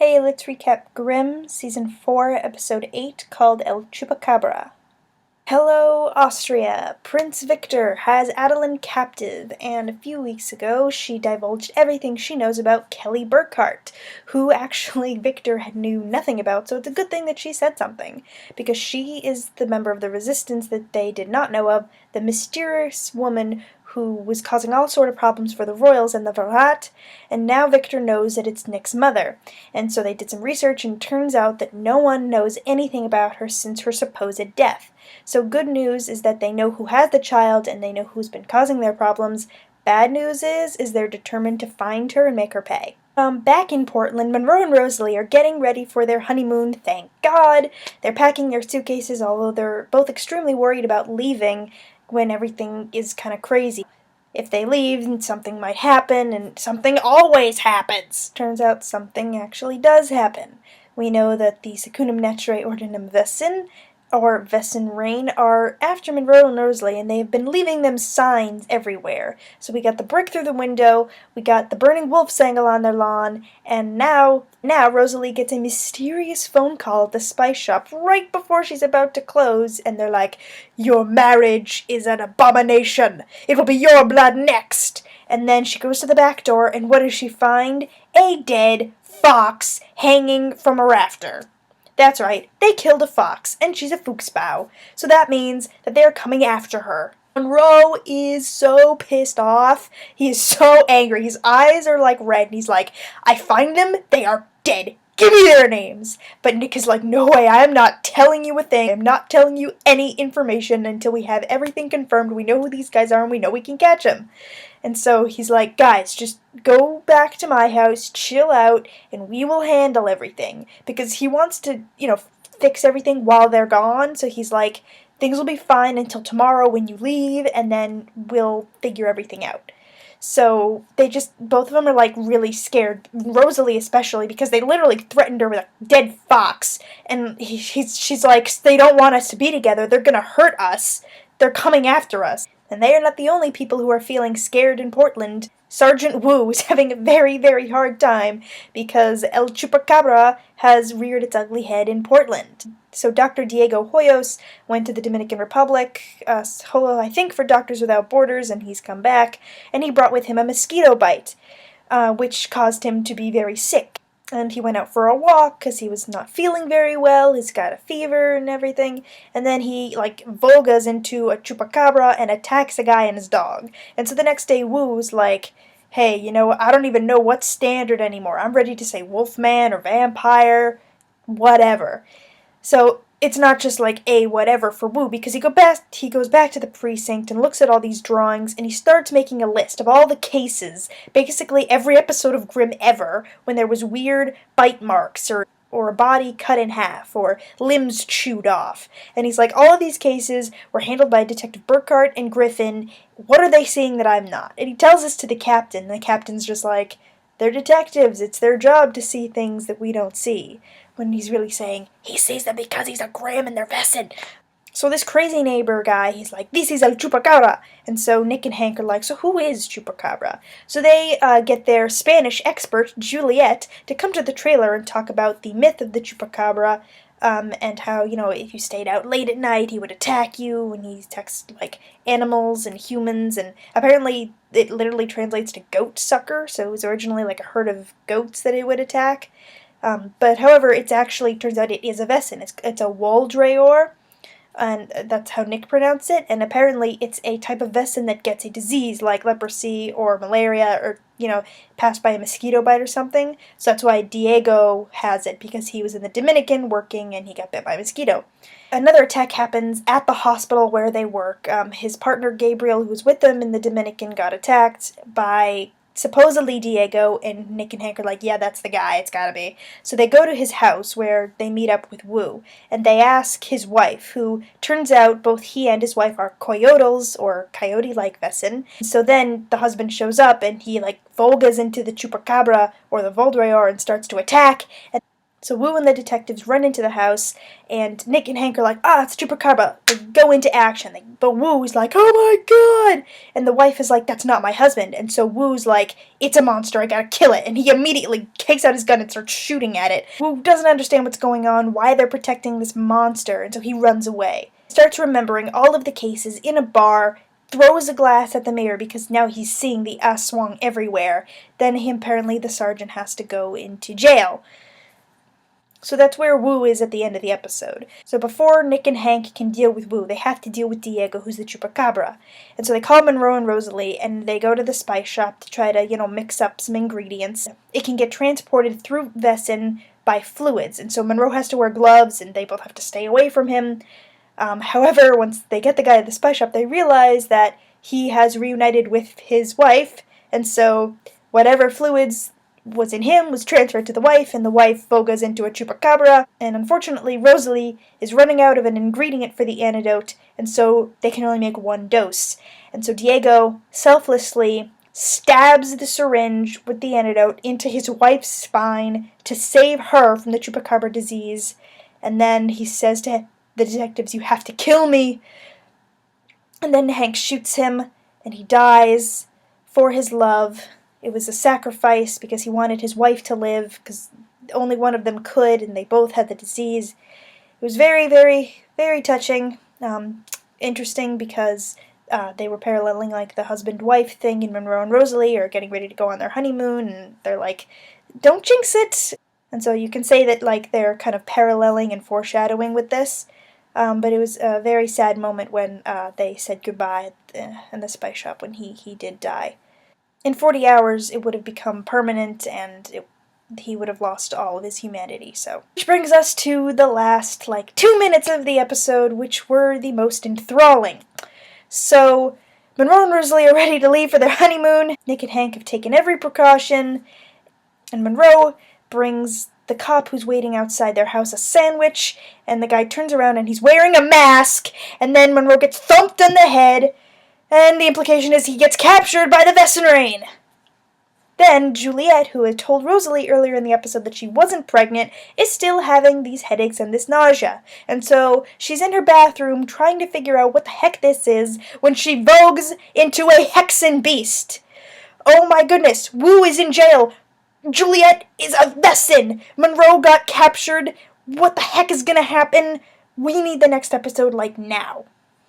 Hey, let's recap Grimm, Season 4, Episode 8, called El Chupacabra. Hello, Austria! Prince Victor has Adeline captive, and a few weeks ago she divulged everything she knows about Kelly Burkhart, who actually Victor knew nothing about, so it's a good thing that she said something, because she is the member of the resistance that they did not know of, the mysterious woman who was causing all sort of problems for the royals and the Verrat, and now Victor knows that it's Nick's mother. And so they did some research, and turns out that no one knows anything about her since her supposed death. So good news is that they know who has the child, and they know who's been causing their problems. Bad news is they're determined to find her and make her pay. Back in Portland, Monroe and Rosalie are getting ready for their honeymoon, thank God. They're packing their suitcases, although they're both extremely worried about leaving when everything is kind of crazy. If they leave, something might happen, and something always happens. Turns out something actually does happen. We know that the Secundum Naturae Ordinum Vesin, or Vesin Reign, are after Monroe and Rosalie, and they have been leaving them signs everywhere. So we got the brick through the window, we got the burning wolf sangle on their lawn, and now Rosalie gets a mysterious phone call at the spice shop right before she's about to close, and they're like, "Your marriage is an abomination! It will be your blood next!" And then she goes to the back door, and what does she find? A dead fox hanging from a rafter. That's right, they killed a fox, and she's a Fuchsbau. So that means that they're coming after her. Monroe is so pissed off. He is so angry. His eyes are like red, and he's like, "I find them, they are dead. Give me their names." But Nick is like, "No way, I am not telling you a thing. I'm not telling you any information until we have everything confirmed. We know who these guys are, and we know we can catch them." And so he's like, "Guys, just go back to my house, chill out, and we will handle everything." Because he wants to, fix everything while they're gone. So he's like, "Things will be fine until tomorrow when you leave, and then we'll figure everything out." So both of them are like really scared, Rosalie especially, because they literally threatened her with a dead fox. And she's like, "They don't want us to be together. They're gonna hurt us. They're coming after us." And they are not the only people who are feeling scared in Portland. Sergeant Wu is having a very, very hard time because El Chupacabra has reared its ugly head in Portland. So Dr. Diego Hoyos went to the Dominican Republic, I think for Doctors Without Borders, and he's come back, and he brought with him a mosquito bite, which caused him to be very sick. And he went out for a walk because he was not feeling very well. He's got a fever and everything. And then he, Volgas into a chupacabra and attacks a guy and his dog. And so the next day, Wu's like, "Hey, I don't even know what's standard anymore. I'm ready to say wolfman or vampire, whatever." So it's not just like a whatever for Wu, because he goes back to the precinct and looks at all these drawings, and he starts making a list of all the cases, basically every episode of Grimm ever, when there was weird bite marks or a body cut in half, or limbs chewed off. And he's like, all of these cases were handled by Detective Burkhart and Griffin. What are they seeing that I'm not? And he tells this to the captain, and the captain's just like, "They're detectives. It's their job to see things that we don't see." When he's really saying, he sees them because he's a Grimm and they're vested. So this crazy neighbor guy, he's like, "This is El Chupacabra." And so Nick and Hank are like, "So who is Chupacabra?" So they get their Spanish expert, Juliet, to come to the trailer and talk about the myth of the Chupacabra, and how, if you stayed out late at night, he would attack you, and he attacks, animals and humans, and apparently it literally translates to goat sucker, so it was originally a herd of goats that it would attack. But however, it actually turns out it is a Vesin. It's a Waldrayor, and that's how Nick pronounced it, and apparently it's a type of Vesin that gets a disease like leprosy or malaria or, passed by a mosquito bite or something. So that's why Diego has it, because he was in the Dominican working and he got bit by a mosquito. Another attack happens at the hospital where they work. His partner Gabriel, who was with them in the Dominican, got attacked by supposedly Diego, and Nick and Hank are like, "Yeah, that's the guy, it's gotta be." So they go to his house where they meet up with Wu, and they ask his wife, who turns out both he and his wife are coyotals, or coyote-like Vesin. So then the husband shows up, and he Volgas into the Chupacabra, or the Voldrayor, and starts to attack, and So Wu and the detectives run into the house, and Nick and Hank are like, it's Chupacabra. They go into action. But Wu's like, oh my god! And the wife is like, that's not my husband. And so Wu's like, it's a monster, I gotta kill it. And he immediately takes out his gun and starts shooting at it. Wu doesn't understand what's going on, why they're protecting this monster, and so he runs away. He starts remembering all of the cases in a bar, throws a glass at the mirror because now he's seeing the swung everywhere. Then apparently the sergeant has to go into jail. So that's where Wu is at the end of the episode. So before Nick and Hank can deal with Wu, they have to deal with Diego, who's the Chupacabra. And so they call Monroe and Rosalie, and they go to the spice shop to try to, mix up some ingredients. It can get transported through Vesson by fluids, and so Monroe has to wear gloves, and they both have to stay away from him. However, once they get the guy at the spice shop, they realize that he has reunited with his wife, and so whatever fluids was in him was transferred to the wife, and the wife vogas into a Chupacabra, and unfortunately Rosalie is running out of an ingredient for the antidote, and so they can only make one dose. And so Diego selflessly stabs the syringe with the antidote into his wife's spine to save her from the Chupacabra disease, and then he says to the detectives, you have to kill me, and then Hank shoots him, and he dies for his love. It was a sacrifice because he wanted his wife to live, because only one of them could, and they both had the disease. It was very, very, very touching. Interesting because they were paralleling like the husband-wife thing, and Monroe and Rosalie are getting ready to go on their honeymoon, and they're like, don't jinx it! And so you can say that like they're kind of paralleling and foreshadowing with this. But it was a very sad moment when they said goodbye in the spice shop when he did die. In 40 hours, it would have become permanent, and he would have lost all of his humanity, so. Which brings us to the last, 2 minutes of the episode, which were the most enthralling. So, Monroe and Rosalie are ready to leave for their honeymoon. Nick and Hank have taken every precaution, and Monroe brings the cop who's waiting outside their house a sandwich, and the guy turns around and he's wearing a mask, and then Monroe gets thumped in the head, and the implication is he gets captured by the Vessenrain. Then Juliet, who had told Rosalie earlier in the episode that she wasn't pregnant, is still having these headaches and this nausea. And so she's in her bathroom trying to figure out what the heck this is when she vogues into a Hexen beast. Oh my goodness, Wu is in jail. Juliet is a Vessen. Monroe got captured. What the heck is gonna happen? We need the next episode, now.